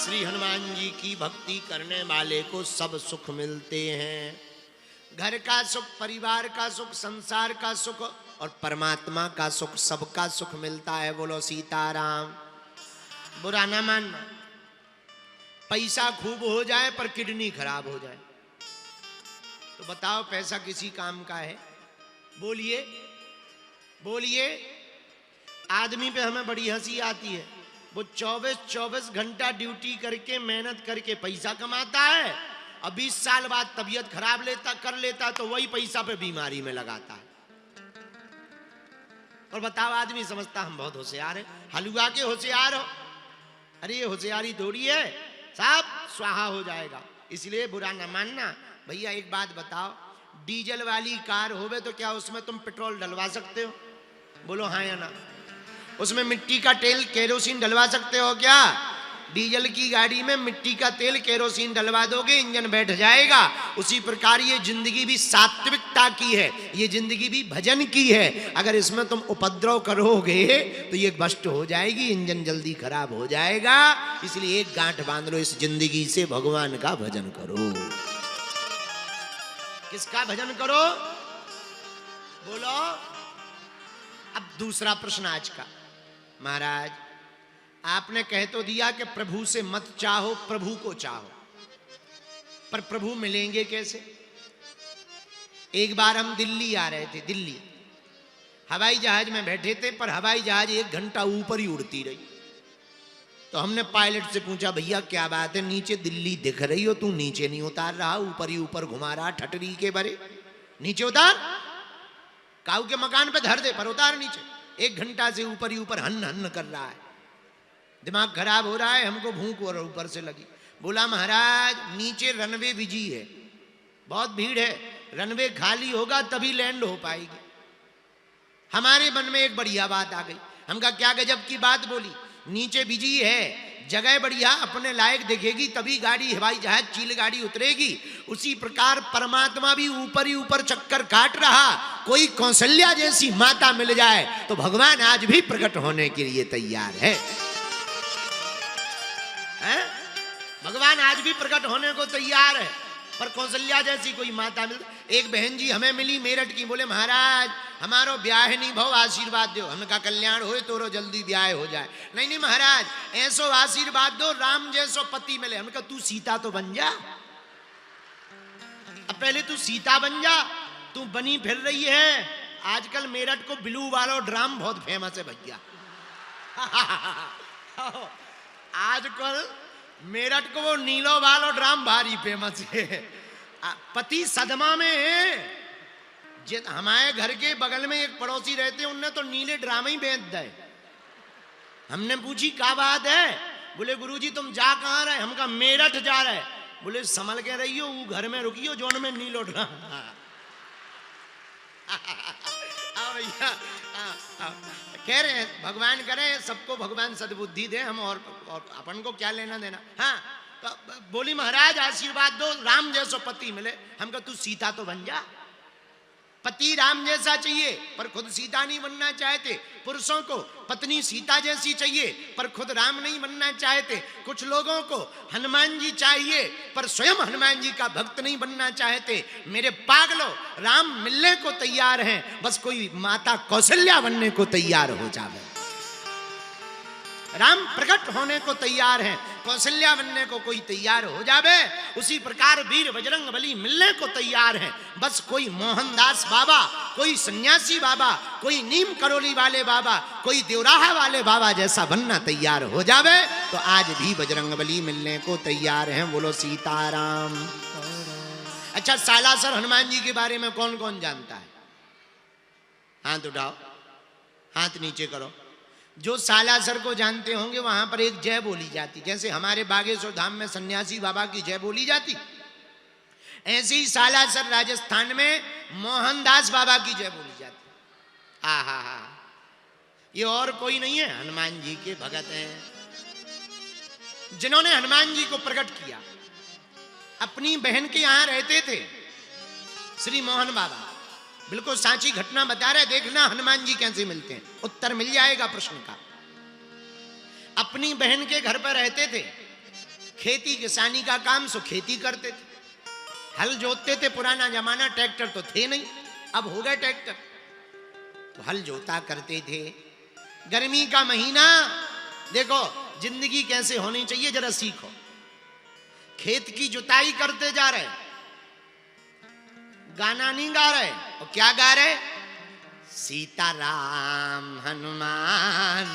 श्री हनुमान जी की भक्ति करने वाले को सब सुख मिलते हैं। घर का सुख, परिवार का सुख, संसार का सुख और परमात्मा का सुख, सबका सुख मिलता है। बोलो सीताराम। बुरा ना मानना, पैसा खूब हो जाए पर किडनी खराब हो जाए तो बताओ पैसा किसी काम का है? बोलिए बोलिए। आदमी पे हमें बड़ी हंसी आती है, वो 24 घंटा ड्यूटी करके मेहनत करके पैसा कमाता है और 20 साल बाद तबीयत खराब कर लेता तो वही पैसा पे बीमारी में लगाता है। और बताओ आदमी समझता हम बहुत होशियार हैं, हलुआ के होशियार हो। अरे ये होशियारी थोड़ी है, सब स्वाहा हो जाएगा। इसलिए बुरा न मानना। भैया एक बात बताओ, डीजल वाली कार होवे तो क्या उसमें तुम पेट्रोल डलवा सकते हो? बोलो हाँ या ना। उसमें मिट्टी का तेल, केरोसिन डलवा सकते हो क्या? डीजल की गाड़ी में मिट्टी का तेल, केरोसिन डलवा दोगे, इंजन बैठ जाएगा। उसी प्रकार ये जिंदगी भी सात्विकता की है, ये जिंदगी भी भजन की है। अगर इसमें तुम उपद्रव करोगे तो ये भ्रष्ट हो जाएगी, इंजन जल्दी खराब हो जाएगा। इसलिए एक गांठ बांध लो इस जिंदगी से, भगवान का भजन करो। किसका भजन करो? बोलो। अब दूसरा प्रश्न आज का। महाराज आपने कह तो दिया कि प्रभु से मत चाहो, प्रभु को चाहो, पर प्रभु मिलेंगे कैसे? एक बार हम दिल्ली आ रहे थे, दिल्ली हवाई जहाज में बैठे थे, पर हवाई जहाज 1 घंटा ऊपर ही उड़ती रही। तो हमने पायलट से पूछा, भैया क्या बात है, नीचे दिल्ली दिख रही हो, तू नीचे नहीं उतार रहा, ऊपर ही ऊपर घुमा रहा ठटरी के बरे, नीचे उतार, काऊ के मकान पे धर दे पर उतार नीचे। 1 घंटा से ऊपर ही ऊपर हन्न हन्न कर रहा है, दिमाग खराब हो रहा है, हमको भूख और ऊपर से लगी। बोला महाराज नीचे रनवे बिजी है, बहुत भीड़ है, रनवे खाली होगा तभी लैंड हो पाएगी। हमारे मन में एक बढ़िया बात आ गई। हम कहा क्या गजब की बात बोली, नीचे बिजी है, जगह बढ़िया अपने लायक दिखेगी तभी गाड़ी, हवाई जहाज, चील गाड़ी उतरेगी। उसी प्रकार परमात्मा भी ऊपर ही ऊपर चक्कर काट रहा। कोई कौशल्या जैसी माता मिल जाए तो भगवान आज भी प्रकट होने के लिए तैयार है। भगवान आज भी प्रकट होने को तैयार है, पर कौशल्या जैसी कोई माता मिल। एक बहन जी हमें मिली मेरठ की, बोले महाराज हमारो ब्याह नहीं भाव, आशीर्वाद दो। हमने कहा कल्याण हो तो जल्दी ब्याह हो जाए। नहीं नहीं महाराज ऐसो आशीर्वाद दो, राम जैसो पति मिले। हमने कहा तू सीता तो बन जा, अब पहले तू सीता बन जा, तू बनी फिर रही है। आजकल मेरठ को ब्लू वाला ड्राम बहुत फेमस है भैया। आजकल मेरठ को वो नीलो वालो ड्राम भारी फेमस है। पति सदमा में है। हमारे घर के बगल में एक पड़ोसी रहते, उनने तो नीले ड्राम ही बेच दे। हमने पूछी क्या बात है? बोले गुरुजी तुम जा कहाँ रहे? हम कहा मेरठ जा रहे। बोले संभल के रहियो, वो घर में रुकियो जोन में नीलो ड्राम। भैया कह रहे हैं भगवान करे सबको भगवान सद्बुद्धि दे, हम और अपन को क्या लेना देना। हाँ तो बोली महाराज आशीर्वाद दो, राम जैसो पति मिले। हम कहा तू सीता तो बन जा। पति राम जैसा चाहिए पर खुद सीता नहीं बनना चाहते। पुरुषों को पत्नी सीता जैसी चाहिए पर खुद राम नहीं बनना चाहते। कुछ लोगों को हनुमान जी चाहिए पर स्वयं हनुमान जी का भक्त नहीं बनना चाहते। मेरे पागलों, राम मिलने को तैयार हैं, बस कोई माता कौशल्या बनने को तैयार हो जावे। राम प्रकट होने को तैयार हैं, कौशल्या बनने को कोई तैयार हो जावे। उसी प्रकार वीर बजरंग बली मिलने को तैयार हैं, बस कोई मोहनदास बाबा, कोई सन्यासी बाबा, कोई नीम करोली वाले बाबा, कोई देवराहा वाले बाबा जैसा बनना तैयार हो जावे तो आज भी बजरंग बली मिलने को तैयार हैं। बोलो सीताराम। अच्छा सालासर हनुमान जी के बारे में कौन कौन जानता है? हाथ उठाओ, हाथ नीचे करो। जो सालासर को जानते होंगे वहां पर एक जय बोली जाती, जैसे हमारे बागेश्वर धाम में सन्यासी बाबा की जय बोली जाती, ऐसे ही सालासर राजस्थान में मोहनदास बाबा की जय बोली जाती। आहा हा, ये और कोई नहीं है, हनुमान जी के भगत हैं जिन्होंने हनुमान जी को प्रकट किया। अपनी बहन के यहां रहते थे श्री मोहन बाबा, बिल्कुल सांची घटना बता रहे, देखना हनुमान जी कैसे मिलते हैं, उत्तर मिल जाएगा प्रश्न का। अपनी बहन के घर पर रहते थे, खेती किसानी का काम सो खेती करते थे, हल जोतते थे। पुराना जमाना, ट्रैक्टर तो थे नहीं, अब हो गए ट्रैक्टर। तो हल जोता करते थे। गर्मी का महीना, देखो जिंदगी कैसे होनी चाहिए जरा सीखो। खेत की जुताई करते जा रहे, गाना नहीं गा रहे, और क्या गा रहे? सीताराम हनुमान,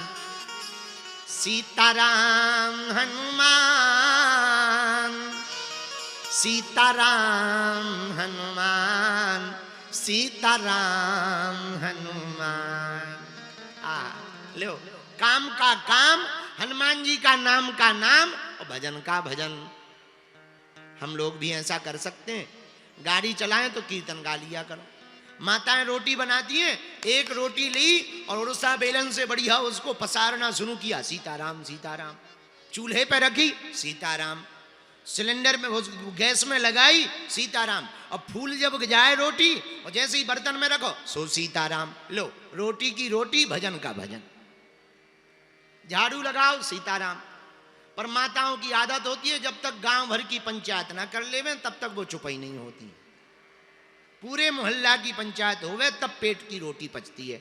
सीताराम हनुमान, सीताराम हनुमान, सीताराम हनुमान। लो, काम का काम, हनुमान जी का नाम का नाम, और भजन का भजन। हम लोग भी ऐसा कर सकते हैं। गाड़ी चलाएं तो कीर्तन गा लिया करो। माताएं रोटी बनाती हैं, एक रोटी ली और उड़सा बेलन से बढ़िया उसको पसारना शुरू किया, सीताराम सीताराम। चूल्हे पे रखी, सीताराम। सिलेंडर में, गैस में लगाई, सीताराम। और फूल जब जाए रोटी, और जैसे ही बर्तन में रखो, सो सीताराम। लो, रोटी की रोटी, भजन का भजन। झाड़ू लगाओ, सीताराम। पर माताओं की आदत होती है, जब तक गांव भर की पंचायत ना कर लेवे तब तक वो चुप ही नहीं होती। पूरे मोहल्ला की पंचायत होवे तब पेट की रोटी पचती है।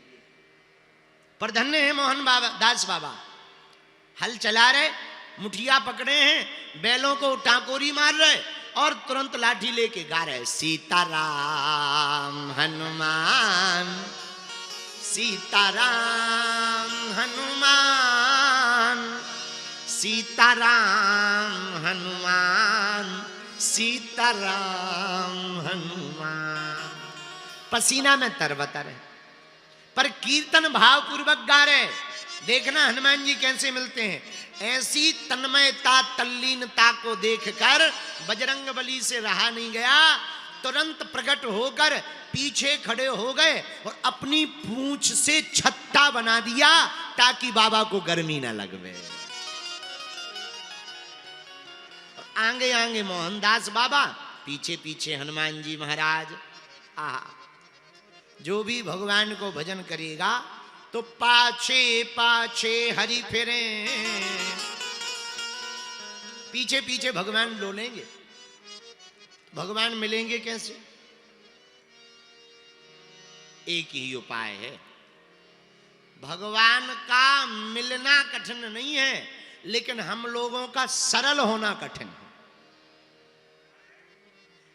पर धन्य है मोहन बाबा, दास बाबा, हल चला रहे, मुठिया पकड़े हैं, बैलों को टाकोरी मार रहे और तुरंत लाठी लेके गा रहे, सीताराम हनुमान, सीताराम हनुमान, सीताराम हनुमान, सीताराम हनुमान। पसीना में तरबतर है, पर कीर्तन भाव पूर्वक गा रहे। देखना हनुमान जी कैसे मिलते हैं। ऐसी तन्मयता, तल्लीनता को देखकर बजरंगबली से रहा नहीं गया, तुरंत प्रकट होकर पीछे खड़े हो गए और अपनी पूंछ से छत्ता बना दिया ताकि बाबा को गर्मी न लगवे। आगे आगे मोहनदास बाबा, पीछे पीछे हनुमान जी महाराज। आहा, जो भी भगवान को भजन करेगा तो पाछे पाछे हरि फिरे, पीछे पीछे भगवान डोलेंगे। भगवान मिलेंगे कैसे? एक ही उपाय है। भगवान का मिलना कठिन नहीं है, लेकिन हम लोगों का सरल होना कठिन है।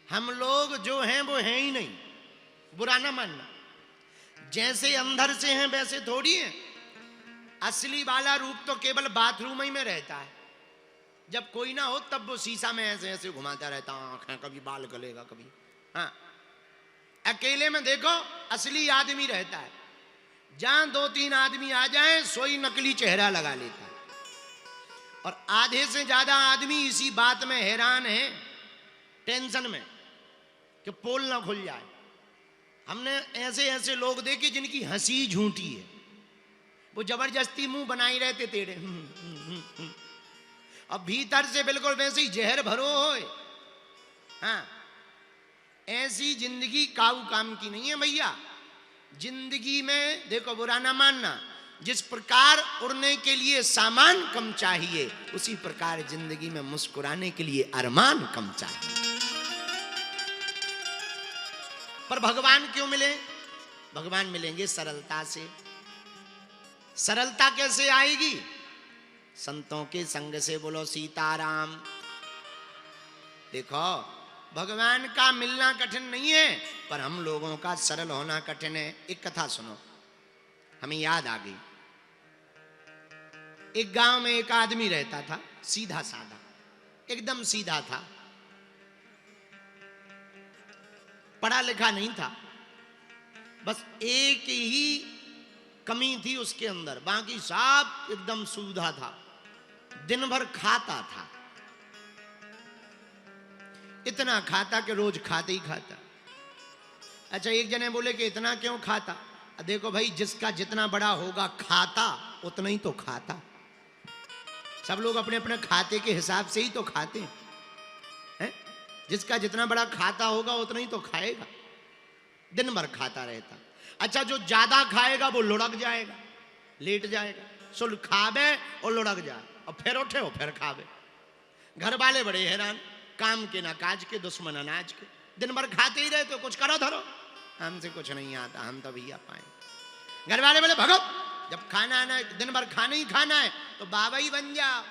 हम लोग जो हैं वो हैं ही नहीं, बुरा ना मानना। जैसे अंदर से हैं वैसे थोड़ी है। असली वाला रूप तो केवल बाथरूम ही में रहता है। जब कोई ना हो तब वो शीशा में ऐसे ऐसे घुमाता रहता, आंखें कभी बाल गलेगा कभी। हाँ, अकेले में देखो असली आदमी रहता है। जहां दो तीन आदमी आ जाएं सोई नकली चेहरा लगा लेता है। और आधे से ज्यादा आदमी इसी बात में हैरान है, टेंशन में, कि पोल ना खुल जाए। हमने ऐसे ऐसे लोग देखे जिनकी हंसी झूठी है, वो जबरदस्ती मुंह बनाई रहते टेढ़े, अब भीतर से बिल्कुल वैसे ही जहर भरो होए। हाँ, ऐसी जिंदगी काऊ काम की नहीं है भैया। जिंदगी में देखो, बुरा ना मानना, जिस प्रकार उड़ने के लिए सामान कम चाहिए, उसी प्रकार जिंदगी में मुस्कुराने के लिए अरमान कम चाहिए। पर भगवान क्यों मिले? भगवान मिलेंगे सरलता से। सरलता कैसे आएगी? संतों के संग से। बोलो सीताराम। देखो, भगवान का मिलना कठिन नहीं है, पर हम लोगों का सरल होना कठिन है। एक कथा सुनो, हमें याद आ गई। एक गांव में एक आदमी रहता था, सीधा साधा, एकदम सीधा था, पढ़ा लिखा नहीं था। बस एक ही कमी थी उसके अंदर, बाकी सब एकदम सूधा था। दिन भर खाता था, इतना खाता कि रोज खाते ही खाता। अच्छा, एक जने बोले कि इतना क्यों खाता? देखो भाई, जिसका जितना बड़ा होगा खाता, उतना ही तो खाता। सब लोग अपने अपने खाते के हिसाब से ही तो खाते हैं। जिसका जितना बड़ा खाता होगा उतना ही तो खाएगा। दिन भर खाता रहता। अच्छा, जो ज्यादा खाएगा वो लुढ़क जाएगा, लेट जाएगा। सुल खावे और लुढ़क जाए, और फिर उठे और फिर खावे। घर वाले बड़े हैरान, काम के ना काज के, दुश्मन अनाज के, दिन भर खाते ही रहे तो कुछ करो धरो, हमसे कुछ नहीं आता, हम तो भैया पाए। घर वाले बोले भगो, जब खाना आना है दिन भर खाना ही खाना है तो बाबा ही बन जाओ,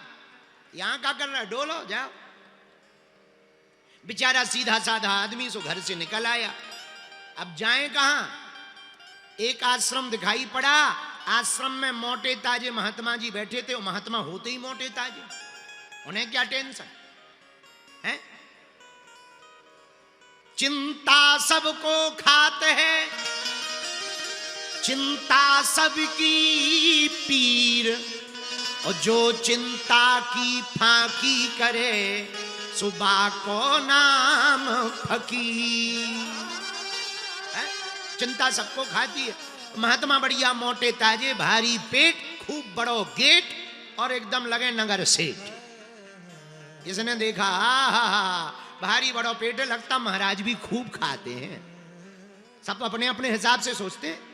यहां क्या कर रहा है, डोलो जाओ। बेचारा सीधा साधा आदमी सो घर से निकल आया। अब जाए कहां? एक आश्रम दिखाई पड़ा, आश्रम में मोटे ताजे महात्मा जी बैठे थे। वो महात्मा होते ही मोटे ताजे, उन्हें क्या टेंशन है? चिंता सबको खाते है, चिंता सबकी पीर, और जो चिंता की फाकी करे सुबह को नाम फकीर। चिंता सबको खाती है। महात्मा बढ़िया मोटे ताजे, भारी पेट, खूब बड़ो गेट, और एकदम लगे नगर सेठ। इसने देखा भारी बड़ो पेट, लगता महाराज भी खूब खाते हैं। सब अपने अपने हिसाब से सोचते हैं।